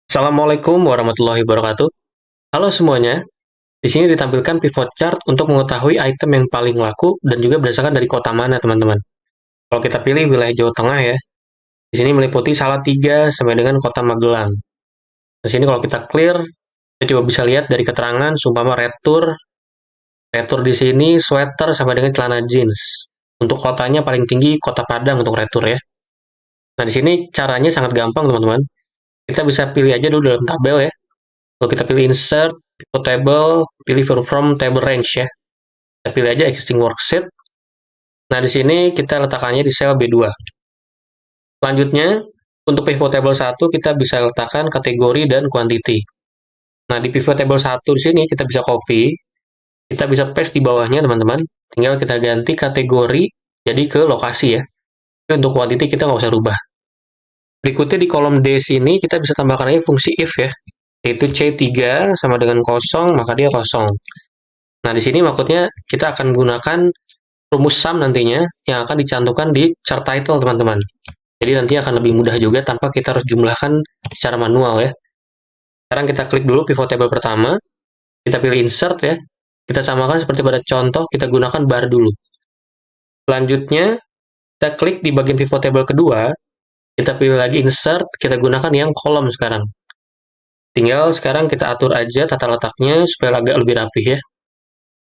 Assalamualaikum warahmatullahi wabarakatuh. Halo semuanya, di sini ditampilkan pivot chart untuk mengetahui item yang paling laku dan juga berdasarkan dari kota mana, teman-teman. Kalau kita pilih wilayah Jawa Tengah ya, di sini meliputi Salatiga sampai dengan kota Magelang. Di sini kalau kita clear, kita coba bisa lihat dari keterangan, sumpama retur di sini sweater sampai dengan celana jeans. Untuk kotanya paling tinggi kota Padang untuk retur ya. Nah, di sini caranya sangat gampang, teman-teman. Kita bisa pilih aja dulu dalam tabel ya. Kalau kita pilih insert, pivot table, pilih from table range ya. Kita pilih aja existing worksheet. Nah, di sini kita letakkannya di sel B2. Selanjutnya, untuk pivot table 1 kita bisa letakkan kategori dan quantity. Nah, di pivot table 1 di sini kita bisa copy, kita bisa paste di bawahnya, teman-teman. Tinggal kita ganti kategori jadi ke lokasi ya. Tapi untuk quantity kita nggak usah rubah. Berikutnya di kolom D sini kita bisa tambahkan aja fungsi if ya, yaitu C3 sama dengan kosong, maka dia kosong. Nah, di sini maksudnya kita akan gunakan rumus sum nantinya yang akan dicantumkan di chart title, teman-teman. Jadi nanti akan lebih mudah juga tanpa kita harus jumlahkan secara manual ya. Sekarang kita klik dulu pivot table pertama, kita pilih insert ya. Kita samakan seperti pada contoh, kita gunakan bar dulu. Selanjutnya, kita klik di bagian pivot table kedua, kita pilih lagi insert, kita gunakan yang kolom sekarang. Tinggal sekarang kita atur aja tata letaknya supaya agak lebih rapih ya.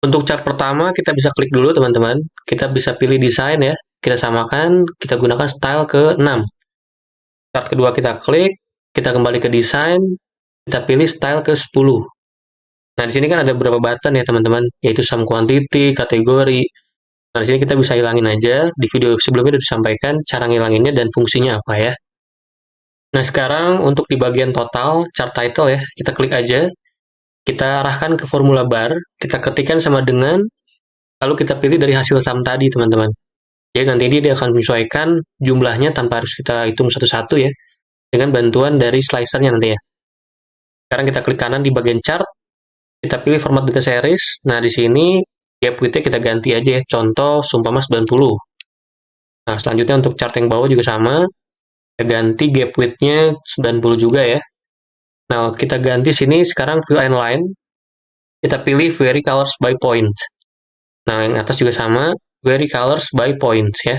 Untuk chart pertama, kita bisa klik dulu teman-teman. Kita bisa pilih desain ya. Kita samakan, kita gunakan style ke 6. Chart kedua kita klik, kita kembali ke desain, kita pilih style ke 10. Nah, di sini kan ada beberapa button ya teman-teman, yaitu sum quantity, kategori. Nah, di sini kita bisa hilangin aja. Di video sebelumnya sudah disampaikan cara ngilanginnya dan fungsinya apa ya. Nah, sekarang untuk di bagian total, chart title ya, kita klik aja. Kita arahkan ke formula bar, kita ketikkan sama dengan, lalu kita pilih dari hasil sum tadi, teman-teman. Jadi nanti dia akan menyesuaikan jumlahnya tanpa harus kita hitung satu-satu ya, dengan bantuan dari slicernya nanti ya. Sekarang kita klik kanan di bagian chart, kita pilih format data series. Nah, di sini gap width-nya kita ganti aja ya, contoh sumpama 90. Nah, selanjutnya untuk chart yang bawah juga sama, kita ganti gap width-nya 90 juga ya. Nah, kita ganti sini sekarang fill and line, kita pilih vary colors by point. Nah, yang atas juga sama, vary colors by points ya,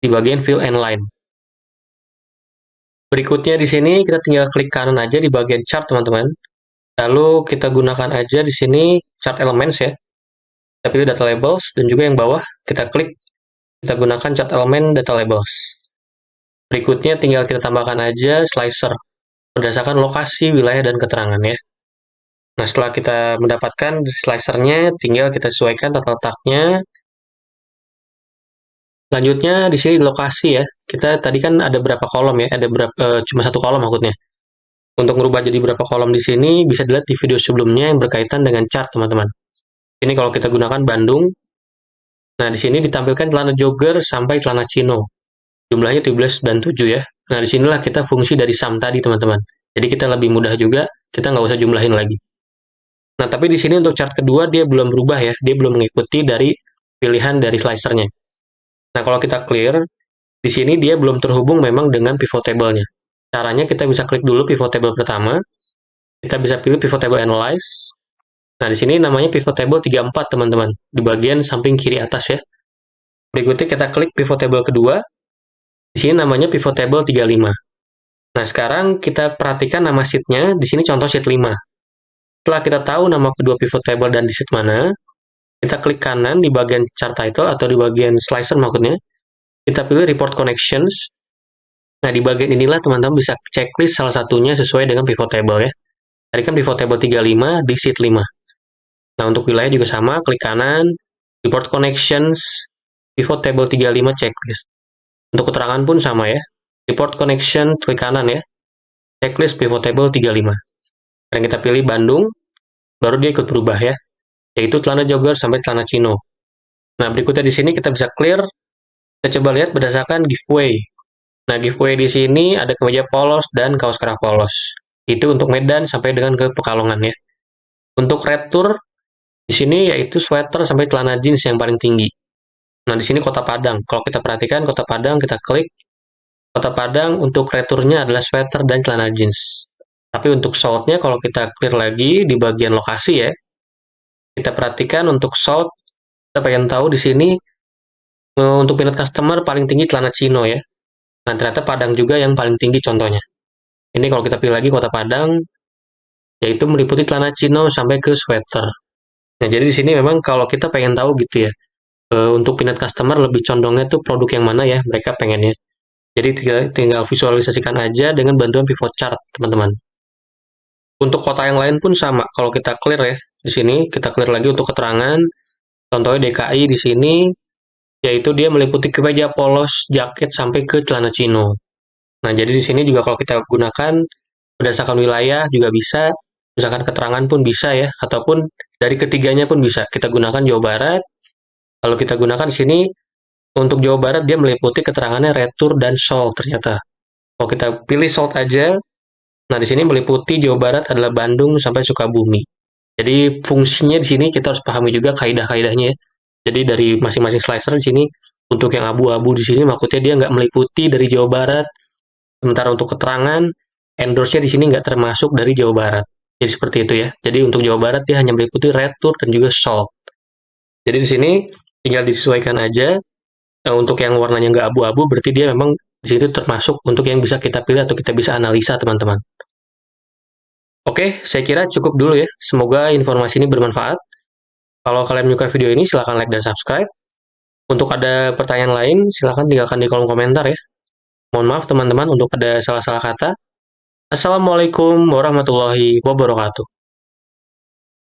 di bagian fill and line. Berikutnya di sini kita tinggal klik kanan aja di bagian chart, teman-teman. Lalu kita gunakan aja di sini chart elements ya. Kita pilih data labels dan juga yang bawah kita klik, kita gunakan chart element data labels. Berikutnya tinggal kita tambahkan aja slicer berdasarkan lokasi, wilayah, dan keterangan ya. Nah, setelah kita mendapatkan slicernya, tinggal kita sesuaikan tata letaknya. Selanjutnya di sini lokasi ya. Kita tadi kan ada berapa kolom ya? Ada cuma satu kolom maksudnya. Untuk merubah jadi berapa kolom di sini bisa dilihat di video sebelumnya yang berkaitan dengan chart, teman-teman. Ini kalau kita gunakan Bandung. Nah, di sini ditampilkan celana jogger sampai celana chino. Jumlahnya 17 dan 7 ya. Nah, disinilah kita fungsi dari sum tadi, teman-teman. Jadi kita lebih mudah juga, kita nggak usah jumlahin lagi. Nah, tapi di sini untuk chart kedua dia belum berubah ya. Dia belum mengikuti dari pilihan dari slicernya. Nah, kalau kita clear, di sini dia belum terhubung memang dengan pivot table-nya. Caranya kita bisa klik dulu pivot table pertama, kita bisa pilih pivot table analyze. Nah, di sini namanya pivot table 34, teman-teman, di bagian samping kiri atas ya. Berikutnya kita klik pivot table kedua, di sini namanya pivot table 35. Nah, sekarang kita perhatikan nama sheet-nya, di sini contoh sheet 5. Setelah kita tahu nama kedua pivot table dan di sheet mana, kita klik kanan di bagian chart title atau di bagian slicer maksudnya, kita pilih report connections. Nah, di bagian inilah teman-teman bisa checklist salah satunya sesuai dengan pivot table ya. Tadi kan pivot table 35 di sheet 5. Nah, untuk wilayah juga sama, klik kanan, report connections, pivot table 35 checklist. Untuk keterangan pun sama ya, report connection, klik kanan ya, checklist pivot table 35. Dan kita pilih Bandung, baru dia ikut berubah ya, yaitu celana jogger sampai celana chino. Nah, berikutnya di sini kita bisa clear, kita coba lihat berdasarkan giveaway. Nah, giveaway di sini ada kemeja polos dan kaos kerah polos. Itu untuk Medan sampai dengan ke Pekalongan ya. Untuk retur, di sini yaitu sweater sampai celana jeans yang paling tinggi. Nah, di sini Kota Padang. Kalau kita perhatikan Kota Padang, kita klik. Kota Padang untuk returnya adalah sweater dan celana jeans. Tapi untuk saltnya kalau kita clear lagi di bagian lokasi ya, kita perhatikan untuk salt, kita pengen tahu di sini untuk minat customer paling tinggi celana chino ya. Nah, ternyata Padang juga yang paling tinggi contohnya. Ini kalau kita pilih lagi kota Padang, yaitu meliputi celana chino sampai ke sweater. Nah, jadi di sini memang kalau kita pengen tahu gitu ya, untuk minat customer lebih condongnya tuh produk yang mana ya mereka pengennya. Jadi tinggal visualisasikan aja dengan bantuan pivot chart, teman-teman. Untuk kota yang lain pun sama. Kalau kita clear ya, di sini kita clear lagi untuk keterangan. Contohnya DKI di sini, yaitu dia meliputi kemeja polos, jaket, sampai ke celana chino. Nah, jadi di sini juga kalau kita gunakan berdasarkan wilayah juga bisa, misalkan keterangan pun bisa ya, ataupun dari ketiganya pun bisa. Kita gunakan Jawa Barat, kalau kita gunakan di sini, untuk Jawa Barat dia meliputi keterangannya retur dan sold ternyata. Kalau kita pilih sold aja, nah di sini meliputi Jawa Barat adalah Bandung sampai Sukabumi. Jadi fungsinya di sini kita harus pahami juga kaidah-kaidahnya ya. Jadi dari masing-masing slicer di sini, untuk yang abu-abu di sini maksudnya dia nggak meliputi dari Jawa Barat. Sementara untuk keterangan, endorse-nya di sini nggak termasuk dari Jawa Barat. Jadi seperti itu ya. Jadi untuk Jawa Barat dia hanya meliputi retur dan juga sold. Jadi di sini tinggal disesuaikan aja. Untuk yang warnanya nggak abu-abu berarti dia memang di situ termasuk untuk yang bisa kita pilih atau kita bisa analisa teman-teman. Oke, saya kira cukup dulu ya. Semoga informasi ini bermanfaat. Kalau kalian menyukai video ini silahkan like dan subscribe. Untuk ada pertanyaan lain silahkan tinggalkan di kolom komentar ya. Mohon maaf teman-teman untuk ada salah-salah kata. Assalamualaikum warahmatullahi wabarakatuh.